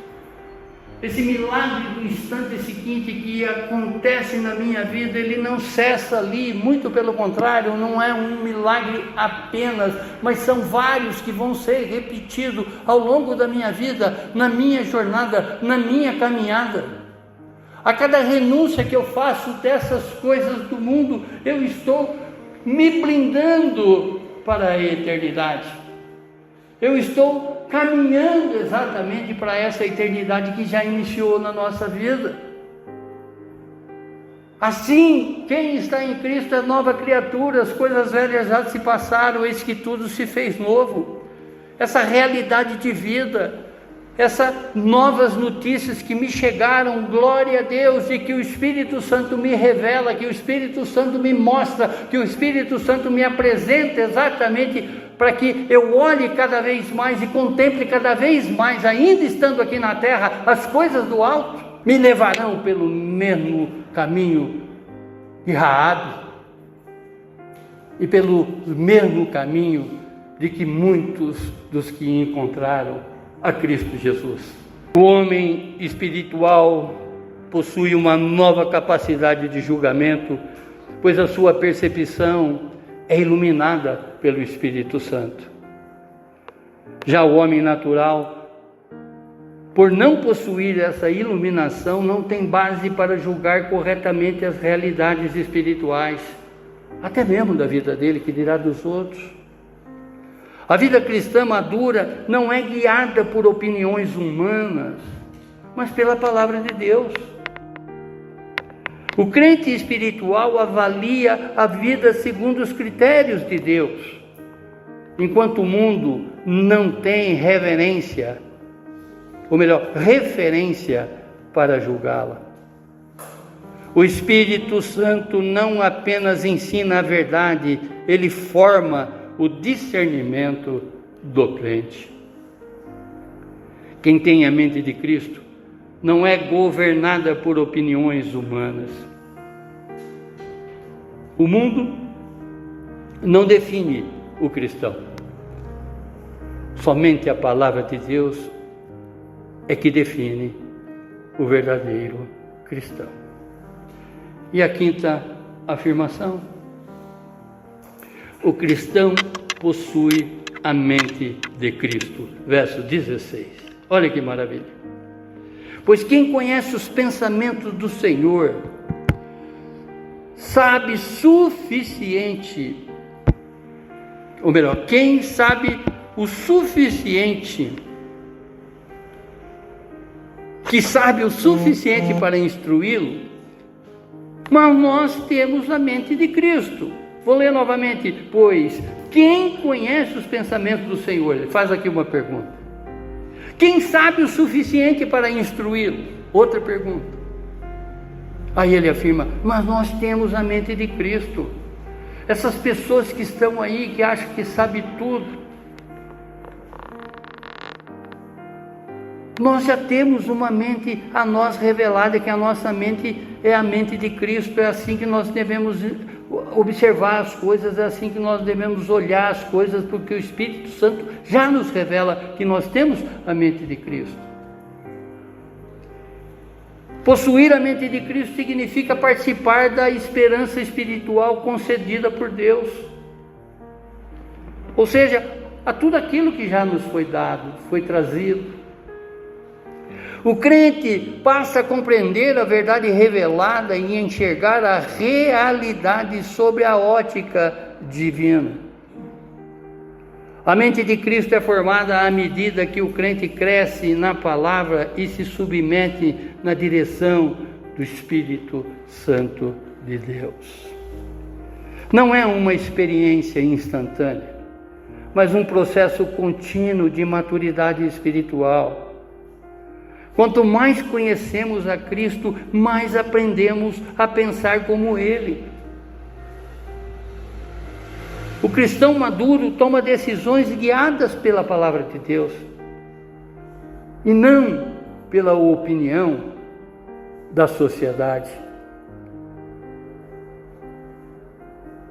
Esse milagre do instante seguinte que acontece na minha vida, ele não cessa ali, muito pelo contrário, não é um milagre apenas, mas são vários que vão ser repetidos ao longo da minha vida, na minha jornada, na minha caminhada. A cada renúncia que eu faço dessas coisas do mundo, eu estou me blindando para a eternidade. Eu estou caminhando exatamente para essa eternidade que já iniciou na nossa vida. Assim, quem está em Cristo é nova criatura, as coisas velhas já se passaram, eis que tudo se fez novo. Essa realidade de vida, essas novas notícias que me chegaram, glória a Deus, e que o Espírito Santo me revela, que o Espírito Santo me mostra, que o Espírito Santo me apresenta exatamente para que eu olhe cada vez mais e contemple cada vez mais, ainda estando aqui na terra, as coisas do alto, me levarão pelo mesmo caminho de Raabe e pelo mesmo caminho de que muitos dos que encontraram a Cristo Jesus. O homem espiritual possui uma nova capacidade de julgamento, pois a sua percepção é iluminada pelo Espírito Santo. Já o homem natural, por não possuir essa iluminação, não tem base para julgar corretamente as realidades espirituais, até mesmo da vida dele, que dirá dos outros. A vida cristã madura não é guiada por opiniões humanas, mas pela palavra de Deus. O crente espiritual avalia a vida segundo os critérios de Deus, enquanto o mundo não tem referência para julgá-la. O Espírito Santo não apenas ensina a verdade, ele forma o discernimento do crente. Quem tem a mente de Cristo não é governada por opiniões humanas. O mundo não define o cristão. Somente a palavra de Deus é que define o verdadeiro cristão. E a quinta afirmação: o cristão possui a mente de Cristo. Verso 16. Olha que maravilha. Pois quem conhece os pensamentos do Senhor sabe suficiente, ou melhor, quem sabe o suficiente, que sabe o suficiente para instruí-lo, mas nós temos a mente de Cristo. Vou ler novamente. Pois quem conhece os pensamentos do Senhor? Ele faz aqui uma pergunta. Quem sabe o suficiente para instruí-lo? Outra pergunta. Aí ele afirma, mas nós temos a mente de Cristo. Essas pessoas que estão aí, que acham que sabem tudo, nós já temos uma mente a nós revelada, que a nossa mente é a mente de Cristo. É assim que nós devemos observar as coisas, é assim que nós devemos olhar as coisas, porque o Espírito Santo já nos revela que nós temos a mente de Cristo. Possuir a mente de Cristo significa participar da esperança espiritual concedida por Deus. Ou seja, a tudo aquilo que já nos foi dado, foi trazido. O crente passa a compreender a verdade revelada e enxergar a realidade sobre a ótica divina. A mente de Cristo é formada à medida que o crente cresce na palavra e se submete na direção do Espírito Santo de Deus. Não é uma experiência instantânea, mas um processo contínuo de maturidade espiritual. Quanto mais conhecemos a Cristo, mais aprendemos a pensar como Ele. O cristão maduro toma decisões guiadas pela palavra de Deus e não pela opinião da sociedade.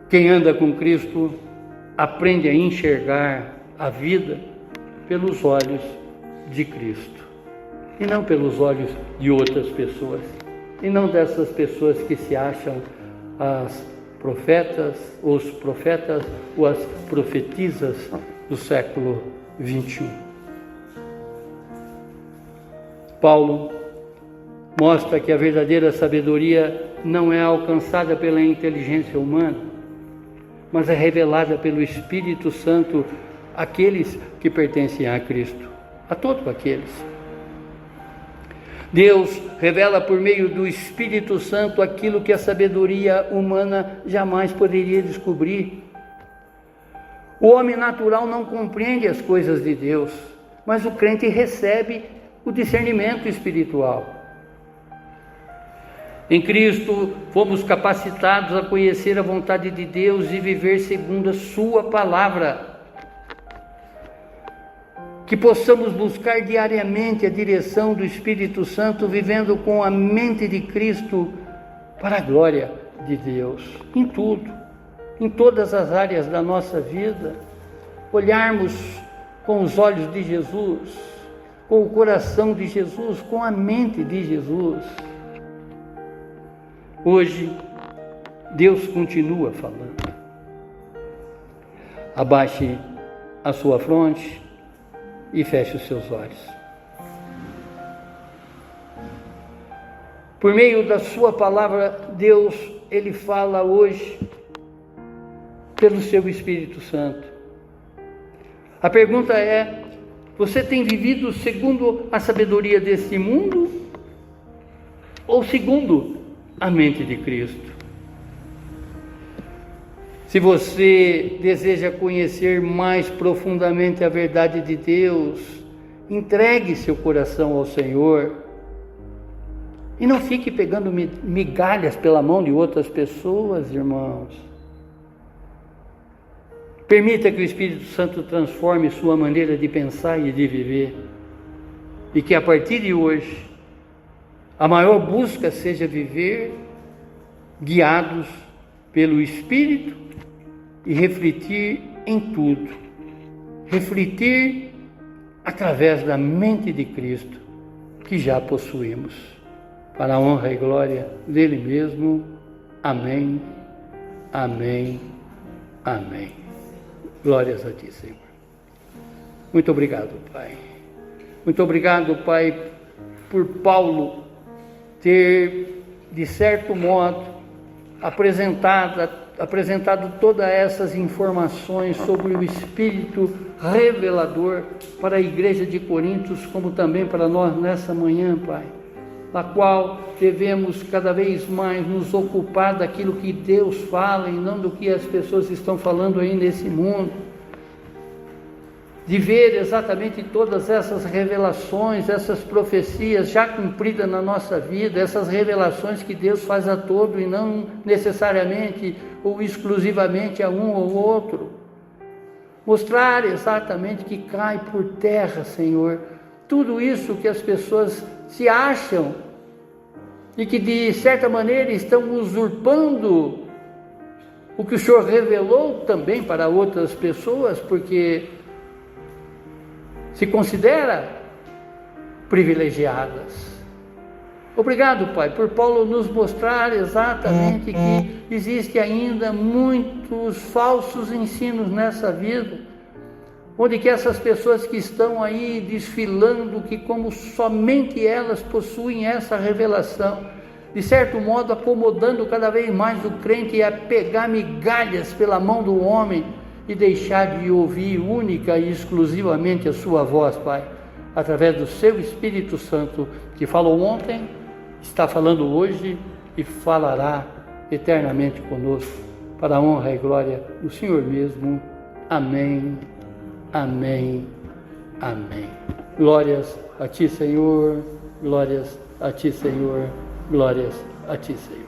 Quem anda com Cristo aprende a enxergar a vida pelos olhos de Cristo. E não pelos olhos de outras pessoas, e não dessas pessoas que se acham as profetas, os profetas ou as profetisas do século 21. Paulo mostra que a verdadeira sabedoria não é alcançada pela inteligência humana, mas é revelada pelo Espírito Santo àqueles que pertencem a Cristo, a todos aqueles. Deus revela por meio do Espírito Santo aquilo que a sabedoria humana jamais poderia descobrir. O homem natural não compreende as coisas de Deus, mas o crente recebe o discernimento espiritual. Em Cristo, fomos capacitados a conhecer a vontade de Deus e viver segundo a sua palavra. Que possamos buscar diariamente a direção do Espírito Santo, vivendo com a mente de Cristo para a glória de Deus, em tudo, em todas as áreas da nossa vida. Olharmos com os olhos de Jesus, com o coração de Jesus, com a mente de Jesus. Hoje, Deus continua falando. Abaixe a sua fronte e feche os seus olhos. Por meio da sua palavra, Deus, Ele fala hoje pelo seu Espírito Santo. A pergunta é: você tem vivido segundo a sabedoria desse mundo ou segundo a mente de Cristo. Se você deseja conhecer mais profundamente a verdade de Deus, entregue seu coração ao Senhor e não fique pegando migalhas pela mão de outras pessoas, irmãos. Permita que o Espírito Santo transforme sua maneira de pensar e de viver, e que a partir de hoje a maior busca seja viver guiados pelo Espírito e refletir em tudo, refletir através da mente de Cristo que já possuímos, para a honra e glória dele mesmo. Amém, amém, amém. Glórias a ti, Senhor. Muito obrigado, Pai. Muito obrigado, Pai, por Paulo ter, de certo modo, apresentado todas essas informações sobre o Espírito revelador para a igreja de Coríntios, como também para nós nessa manhã, Pai, na qual devemos cada vez mais nos ocupar daquilo que Deus fala e não do que as pessoas estão falando aí nesse mundo, de ver exatamente todas essas revelações, essas profecias já cumpridas na nossa vida, essas revelações que Deus faz a todo e não necessariamente ou exclusivamente a um ou outro. Mostrar exatamente que cai por terra, Senhor, tudo isso que as pessoas se acham e que de certa maneira estão usurpando o que o Senhor revelou também para outras pessoas, porque se considera privilegiadas. Obrigado, Pai, por Paulo nos mostrar exatamente que existe ainda muitos falsos ensinos nessa vida, onde que essas pessoas que estão aí desfilando, que como somente elas possuem essa revelação, de certo modo acomodando cada vez mais o crente a pegar migalhas pela mão do homem e deixar de ouvir única e exclusivamente a sua voz, Pai, através do seu Espírito Santo, que falou ontem, está falando hoje e falará eternamente conosco, para a honra e glória do Senhor mesmo. Amém, amém, amém. Glórias a ti, Senhor, glórias a ti, Senhor, glórias a ti, Senhor.